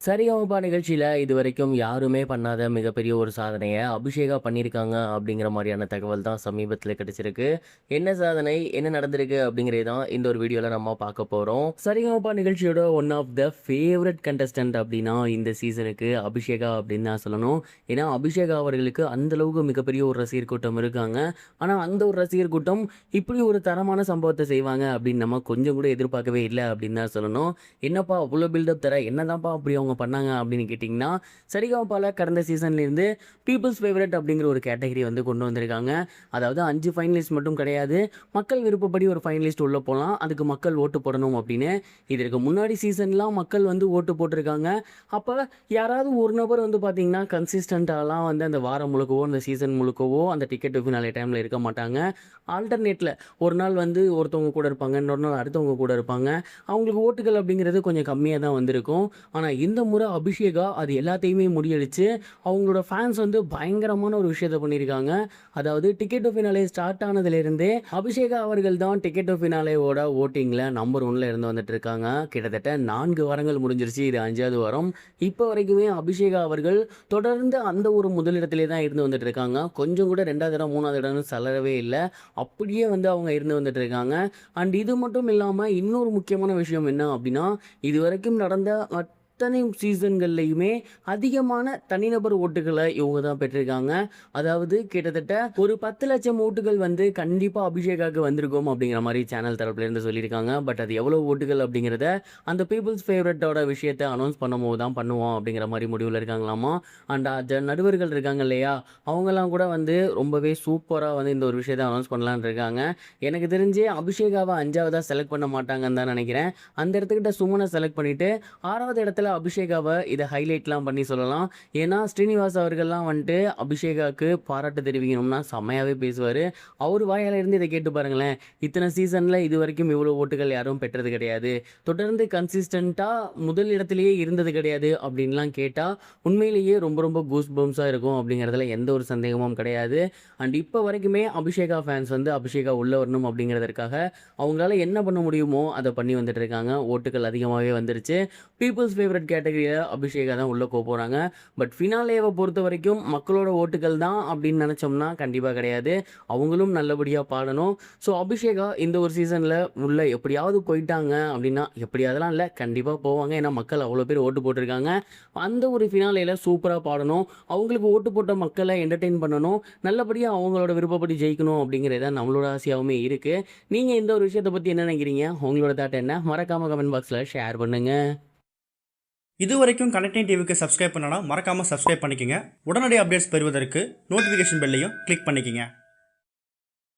சரிகமபா நிகழ்ச்சியில இதுவரைக்கும் யாருமே பண்ணாத மிகப்பெரிய ஒரு சாதனைய அபிஷேகா பண்ணியிருக்காங்க அப்படிங்கிற மாரியான தகவல் தான் சமீபத்தில கிடைச்சிருக்கு. என்ன சாதனை? என்ன நடந்திருக்கு? அப்படிங்கிறது தான் இந்த ஒரு வீடியோல நம்ம பார்க்க போறோம். சரிகமபா நிகழ்ச்சியோட one of the favourite contestant அப்படின்னா இந்த சீசனுக்கு அபிஷேகா அப்படின்னு தான் சொல்லணும். ஏன்னா அபிஷேகா அவர்களுக்கு அந்த அளவுக்கு மிகப்பெரிய ஒரு ரசிகர் கூட்டம் இருக்காங்க. ஆனா அந்த ஒரு ரசிகர் கூட்டம் இப்படி ஒரு தரமான சம்பவத்த செய்வாங்க அப்படின்னு நம்ம கொஞ்சம் கூட எதிர்பார்க்கவே இல்ல அப்படின்னு தான் சொல்லணும். என்னப்பா அவ்வளோ பில்டப் தர என்னதான்ப்பா அப்படி அவங்க பண்ணாங்க அப்படின்னு கேட்டிங்கன்னா, சரிகமபால கடந்த சீசன்லேருந்து பீப்புள்ஸ் ஃபேவரட் அப்படிங்கிற ஒரு கேட்டகரி வந்து கொண்டு வந்திருக்காங்க. அதாவது 5 ஃபைனலிஸ்ட் மட்டும் கிடையாது. மக்கள் விருப்பப்படி ஒரு ஃபைனலிஸ்ட் உள்ள போலாம். அதுக்கு மக்கள் ஓட்டு போடணும் அப்படின்னு. இதற்கு முன்னாடி சீசன்லாம் மக்கள் வந்து ஓட்டு போட்டிருக்காங்க. அப்ப யாராவது ஒரு நபர் வந்து பார்த்தீங்கன்னா, கன்சிஸ்டன்ட்டாலாம் வந்து அந்த வாரம் முழுக்கவோ, அந்த சீசன் முழுக்கவோ அந்த டிக்கெட் ஃபினாலே டைம்ல இருக்க மாட்டாங்க. ஆல்டர்னேட்ல ஒரு நாள் வந்து ஒருத்தவங்க கூட இருப்பாங்க. இன்னொரு நாள் அடுத்தவங்க கூட இருப்பாங்க. அவங்களுக்கு ஓட்டுகள் அப்படிங்கிறது கொஞ்சம் கம்மியா தான் வந்திருக்கும். ஆனா இந்த முறை அபிஷேகா அது எல்லாத்தையுமே முறியடிச்சு, அவங்களோட ஃபேன்ஸ் வந்து பயங்கரமான ஒரு விஷயத்த பண்ணியிருக்காங்க. அதாவது டிக்கெட் டூ ஃபினாலே ஸ்டார்ட் ஆனதிலிருந்தே அபிஷேகா அவர்கள் தான் டிக்கெட் டூ ஃபினாலேவோட வோட்டிங்ல நம்பர் 1ல இருந்து வந்துட்டு இருக்காங்க. கிட்டத்தட்ட 4 வாரங்கள் முடிஞ்சிருச்சு. இது 5வது வாரம். இப்போ வரைக்குமே அபிஷேகா அவர்கள் தொடர்ந்து அந்த ஒரு முதலிடத்திலே தான் இருந்து வந்துட்டு இருக்காங்க. கொஞ்சம் கூட 2வது இடம், 3வது இடம்னு சலரவே இல்ல. அப்படியே வந்து அவங்க இருந்து வந்துட்டு இருக்காங்க. அண்ட் இது மட்டும் இல்லாம இன்னொரு முக்கியமான விஷயம் என்ன அப்படின்னா, இதுவரைக்கும் நடந்த அத்தனை சீசன்கள்லையுமே அதிகமான தனிநபர் ஓட்டுகளை இவங்க தான் பெற்றிருக்காங்க. அதாவது கிட்டத்தட்ட ஒரு 10,00,000 ஓட்டுகள் வந்து கண்டிப்பா அபிஷேகாவுக்கு வந்திருக்கும் அப்படிங்கிற மாதிரி சேனல் தரப்புலேருந்து சொல்லியிருக்காங்க. பட் அது எவ்வளோ ஓட்டுகள் அப்படிங்கிறத அந்த பீப்புள்ஸ் ஃபேவரட்டோட விஷயத்தை அனௌன்ஸ் பண்ணும்போது தான் பண்ணுவோம் அப்படிங்கிற மாதிரி முடிவில் இருக்காங்களாமா. அண்ட் நடுவர்கள் இருக்காங்க இல்லையா, அவங்கெல்லாம் கூட வந்து ரொம்பவே சூப்பராக வந்து இந்த ஒரு விஷயத்தை அனௌன்ஸ் பண்ணலான்னு இருக்காங்க. எனக்கு தெரிஞ்சு அபிஷேகாவை 5வதா செலக்ட் பண்ண மாட்டாங்கன்னு தான் நினைக்கிறேன். அந்த இடத்துக்கிட்ட சுமனை செலக்ட் பண்ணிட்டு 6வது இடத்துல அபிஷேகாவை இதை ஹைலைட்லாம் பண்ணி சொல்லலாம். ஏன்னா ஸ்ரீனிவாஸ் அவர்கள்லாம் வந்துட்டு அபிஷேகாவுக்கு பாராட்டு தெரிவிக்கணும்னா செம்மையாகவே பேசுவார். அவர் வாயால் இருந்து இதை கேட்டு பாருங்களேன். இத்தனை சீசனில் இது வரைக்கும் இவ்வளோ ஓட்டுகள் யாரும் பெற்றது கிடையாது, தொடர்ந்து கன்சிஸ்டண்ட்டாக முதல் இடத்துலையே இருந்தது கிடையாது அப்படின்லாம் கேட்டால் உண்மையிலேயே ரொம்ப ரொம்ப கூஸ் பம்ஸாக இருக்கும் அப்படிங்கிறதுல எந்த ஒரு சந்தேகமும் கிடையாது. அண்ட் இப்போ வரைக்குமே அபிஷேகா ஃபேன்ஸ் வந்து அபிஷேகா உள்ளே வரணும் அப்படிங்கிறதுக்காக அவங்களால என்ன பண்ண முடியுமோ அதை பண்ணி வந்துட்டு இருக்காங்க. ஓட்டுகள் அதிகமாகவே வந்துருச்சு. பீப்புள்ஸ் ஃபேவரட் கேட்டகரியில் அபிஷேகா தான் உள்ளே போகிறாங்க. பட் ஃபினாலேவை பொறுத்த வரைக்கும் மக்களோட ஓட்டுகள் தான் அப்படின்னு நினச்சோம்னா கண்டிப்பாக கிடையாது. அவங்களும் நல்லபடியாக பாடணும். ஸோ அபிஷேகா இந்த ஒரு சீசனில் உள்ள எப்படியாவது போயிட்டாங்க அப்படின்னா, எப்படியாவதுலாம் இல்லை, கண்டிப்பாக போவாங்க. ஏன்னா மக்கள் அவ்வளோ பேர் ஓட்டு போட்டிருக்காங்க. அந்த ஒரு ஃபினாலேயில் சூப்பராக பாடணும். அவங்களுக்கு ஓட்டு போட்ட மக்களை என்டர்டெயின் பண்ணணும். நல்லபடியாக அவங்களோட விருப்பப்படி ஜெயிக்கணும் அப்படிங்கிறது நம்மளோட ஆசையாகவுமே இருக்குது. நீங்கள் இந்த ஒரு விஷயத்தை பற்றி என்ன நினைக்கிறீங்க? உங்களோட தாட் என்ன? மறக்காமல் கமெண்ட் பாக்ஸில் ஷேர் பண்ணுங்கள். இது வரைக்கும் கனெக்டிங் டிவிக்கு சப்ஸ்கிரைப் பண்ணனா மறக்காமல் சப்ஸ்கிரைப் பண்ணிக்கங்க. உடனடி அப்டேட்ஸ் பெறுவதற்கு நோட்டிஃபிகேஷன் பெல்லையும் கிளிக் பண்ணிக்கங்க.